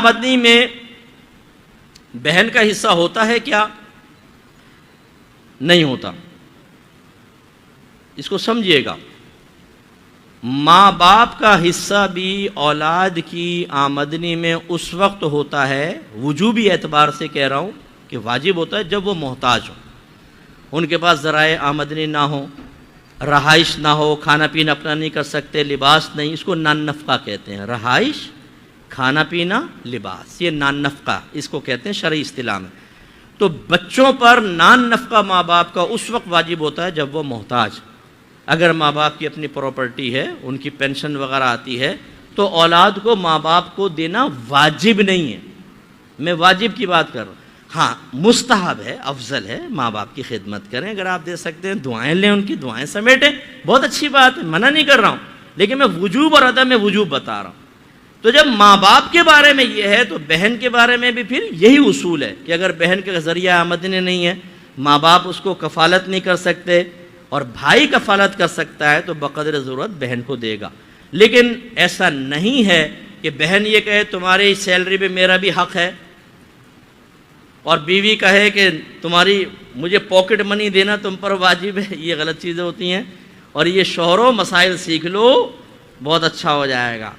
مدنی میں بہن کا حصہ ہوتا ہے کیا؟ نہیں ہوتا. اس کو سمجھیے گا. ماں باپ کا حصہ بھی اولاد کی آمدنی میں اس وقت ہوتا ہے، وجوبی اعتبار سے کہہ رہا ہوں کہ واجب ہوتا ہے، جب وہ محتاج ہو، ان کے پاس ذرائع آمدنی نہ ہو، رہائش نہ ہو، کھانا پینا اپنا نہیں کر سکتے، لباس نہیں. اس کو نان نفقہ کہتے ہیں. رہائش، کھانا پینا، لباس، یہ نان نفقہ اس کو کہتے ہیں شرعی اصطلاح میں. تو بچوں پر نان نفقہ ماں باپ کا اس وقت واجب ہوتا ہے جب وہ محتاج. اگر ماں باپ کی اپنی پراپرٹی ہے، ان کی پینشن وغیرہ آتی ہے، تو اولاد کو ماں باپ کو دینا واجب نہیں ہے. میں واجب کی بات کر رہا ہوں. ہاں مستحب ہے، افضل ہے، ماں باپ کی خدمت کریں اگر آپ دے سکتے ہیں، دعائیں لیں، ان کی دعائیں سمیٹیں، بہت اچھی بات ہے، منع نہیں کر رہا ہوں. لیکن میں وجوب اور عدم وجوب بتا رہا ہوں. تو جب ماں باپ کے بارے میں یہ ہے تو بہن کے بارے میں بھی پھر یہی اصول ہے کہ اگر بہن کے ذریعہ آمدنی نہیں ہے، ماں باپ اس کو کفالت نہیں کر سکتے اور بھائی کفالت کر سکتا ہے تو بقدر ضرورت بہن کو دے گا. لیکن ایسا نہیں ہے کہ بہن یہ کہے تمہاری سیلری پہ میرا بھی حق ہے، اور بیوی کہے کہ تمہاری مجھے پاکٹ منی دینا تم پر واجب ہے. یہ غلط چیزیں ہوتی ہیں. اور یہ شوہروں مسائل سیکھ لو، بہت اچھا ہو جائے گا،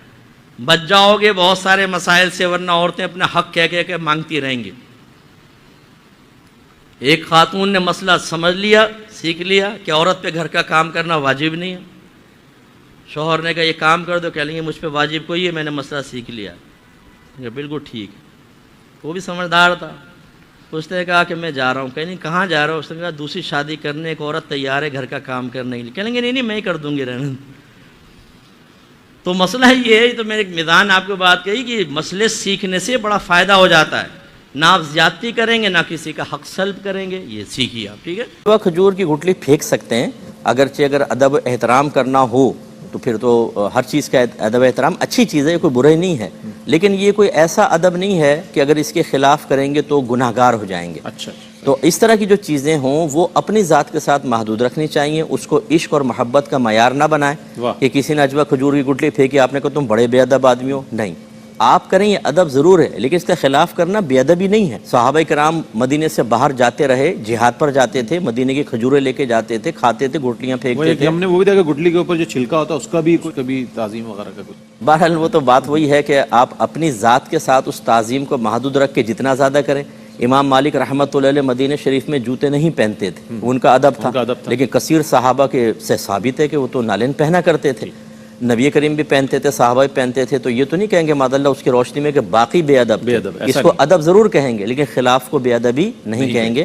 بچ جاؤ گے بہت سارے مسائل سے، ورنہ عورتیں اپنا حق کہہ کے مانگتی رہیں گی. ایک خاتون نے مسئلہ سمجھ لیا، سیکھ لیا کہ عورت پہ گھر کا کام کرنا واجب نہیں ہے. شوہر نے کہا یہ کام کر دو، کہہ لیں گے مجھ پہ واجب کوئی ہے، میں نے مسئلہ سیکھ لیا. بالکل ٹھیک ہے. وہ بھی سمجھدار تھا. اس نے کہا کہ میں جا رہا ہوں. کہیں نہیں کہاں جا رہا ہوں؟ اس نے کہا دوسری شادی کرنے، ایک عورت تیار ہے گھر کا کام کرنے کے لیے. کہیں گے نہیں میں ہی کر دوں گی رہنے. تو مسئلہ یہ ہے، تو میں نے ایک میدان آپ کو بات کہی کہ مسئلے سیکھنے سے بڑا فائدہ ہو جاتا ہے. نہ آپ زیادتی کریں گے، نہ کسی کا حق سلب کریں گے. یہ سیکھیے آپ. ٹھیک ہے. وہ کھجور کی گٹلی پھینک سکتے ہیں، اگرچہ اگر ادب احترام کرنا ہو تو پھر تو ہر چیز کا ادب احترام اچھی چیز ہے، کوئی برائی نہیں ہے. لیکن یہ کوئی ایسا ادب نہیں ہے کہ اگر اس کے خلاف کریں گے تو گناہ گار ہو جائیں گے. اچھا. تو اس طرح کی جو چیزیں ہوں وہ اپنی ذات کے ساتھ محدود رکھنی چاہیے. اس کو عشق اور محبت کا معیار نہ بنائیں کہ کسی نے اجوا کھجور کی گٹلی پھینکی، آپ نے کہا تم بڑے بے ادب آدمی ہو. نہیں، آپ کریں یہ ادب ضرور ہے، لیکن اس کے خلاف کرنا بے ادبی نہیں ہے. صحابہ کرام مدینے سے باہر جاتے رہے، جہاد پر جاتے تھے، مدینے کی کھجوریں لے کے جاتے تھے، کھاتے تھے، گٹلیاں پھینکتے تھے. ہم نے وہ بھی دیکھا گٹلی کے اوپر جو چھلکا ہوتا ہے اس کا بھی کبھی تعظیم وغیرہ کا کچھ. بہرحال وہ تو بات وہی ہے کہ آپ اپنی ذات کے ساتھ اس تعظیم کو محدود رکھ کے جتنا زیادہ کریں. امام مالک رحمۃ اللہ علیہ مدینہ شریف میں جوتے نہیں پہنتے تھے، ان کا ادب تھا. لیکن کثیر صحابہ کے سے ثابت ہے کہ وہ تو نالین پہنا کرتے تھے. نبی کریم بھی پہنتے تھے، صحابہ بھی پہنتے تھے. تو یہ تو نہیں کہیں گے معاذ اللہ اس کی روشنی میں کہ باقی بے ادب. اس کو ادب ضرور کہیں گے لیکن خلاف کو بے ادبی نہیں کہیں گے.